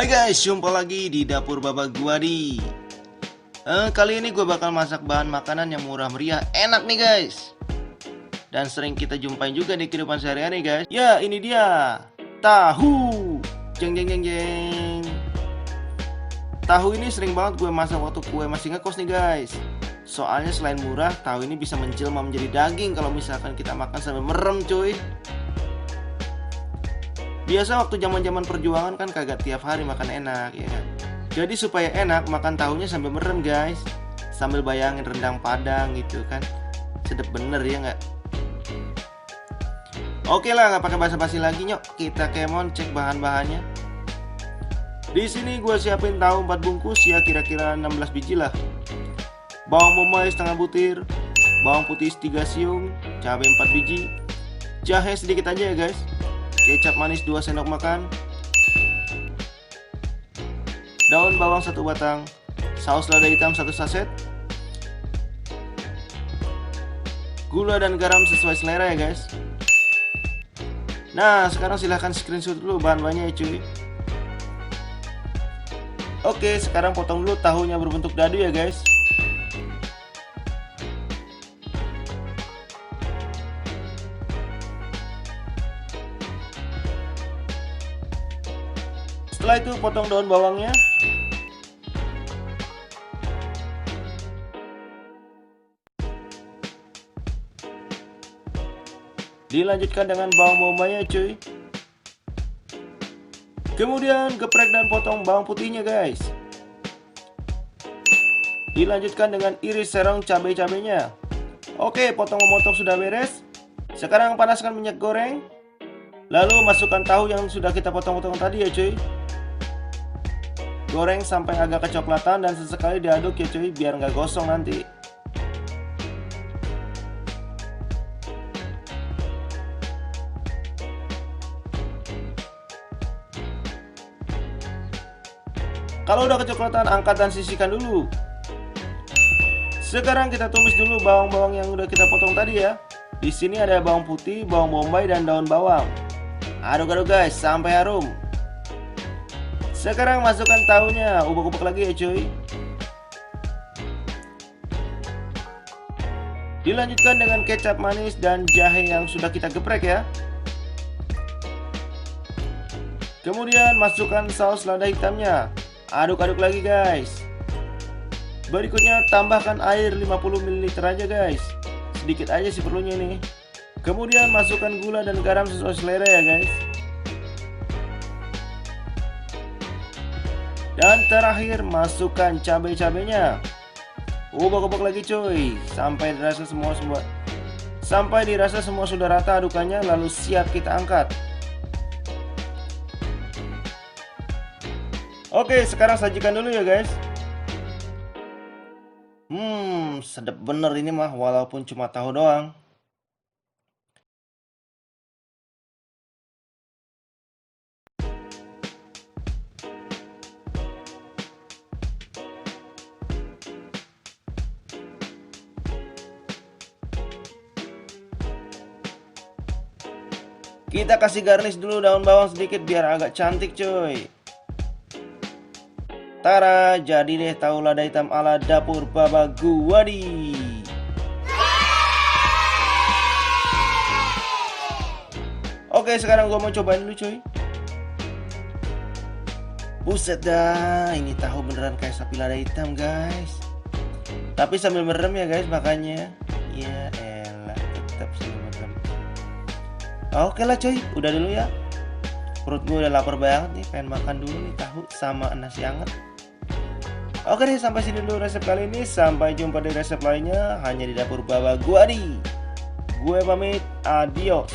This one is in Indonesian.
Hai guys, jumpa lagi di dapur Baba gua di. Kali ini gue bakal masak bahan makanan yang murah meriah, enak nih guys. Dan sering kita jumpain juga di kehidupan sehari-hari guys. Ya, ini dia tahu. Jeng jeng jeng jeng. Tahu ini sering banget gue masak waktu gue masih ngekos nih guys. Soalnya selain murah, tahu ini bisa menjelma menjadi daging kalau misalkan kita makan sambil merem cuy. Biasa waktu zaman-zaman perjuangan kan kagak tiap hari makan enak ya kan. Jadi supaya enak makan tahunya sambil merem guys. Sambil bayangin rendang Padang gitu kan. Sedep bener ya nggak? Oke lah, nggak pakai basa-basi lagi, nyok. Kita kemon cek bahan-bahannya. Di sini gue siapin tahu 4 bungkus ya, kira-kira 16 biji lah. Bawang bombay setengah butir, bawang putih 3 siung, cabai 4 biji, jahe sedikit aja ya guys, kecap manis 2 sendok makan, daun bawang 1 batang, saus lada hitam 1 saset, gula dan garam sesuai selera ya guys. Nah sekarang silahkan screenshot dulu bahan-bahannya ya cuy. Oke, sekarang potong dulu tahunya berbentuk dadu ya guys. Setelah itu potong daun bawangnya. Dilanjutkan dengan bawang bombaynya cuy. Kemudian geprek dan potong bawang putihnya guys. Dilanjutkan dengan iris serong cabai-cabainya. Oke, potong-memotong sudah beres. Sekarang panaskan minyak goreng. Lalu masukkan tahu yang sudah kita potong-potong tadi ya cuy. Goreng sampai agak kecoklatan dan sesekali diaduk ya cuy, biar nggak gosong nanti. Kalau udah kecoklatan, angkat dan sisihkan dulu. Sekarang kita tumis dulu bawang-bawang yang udah kita potong tadi ya. Di sini ada bawang putih, bawang bombay dan daun bawang. Aduk-aduk guys sampai harum. Sekarang masukkan tahunya, ubah-ubah lagi ya cuy. Dilanjutkan dengan kecap manis dan jahe yang sudah kita geprek ya. Kemudian masukkan saus lada hitamnya. Aduk-aduk lagi guys. Berikutnya tambahkan air 50 ml aja guys. Sedikit aja sih perlunya nih. Kemudian masukkan gula dan garam sesuai selera ya guys. Dan terakhir masukkan cabai-cabainya. Ubah-ubah lagi cuy sampai dirasa semua sudah rata adukannya, lalu siap kita angkat. Oke, sekarang sajikan dulu ya guys. Sedap bener ini mah walaupun cuma tahu doang. Kita kasih garnish dulu daun bawang sedikit biar agak cantik cuy. Tara, jadi deh tahu lada hitam ala dapur Baba gua di. Oke, sekarang gua mau cobain dulu cuy. Buset dah, ini tahu beneran kayak sapi lada hitam guys. Tapi sambil merem ya guys makanya. Ya elah, tetap sambil merem. Oke lah cuy, udah dulu ya. Perut gue udah lapar banget nih, pengen makan dulu nih tahu sama nasi hangat. Oke deh, sampai sini dulu resep kali ini. Sampai jumpa di resep lainnya hanya di dapur Baba gua di. Gue pamit, adios.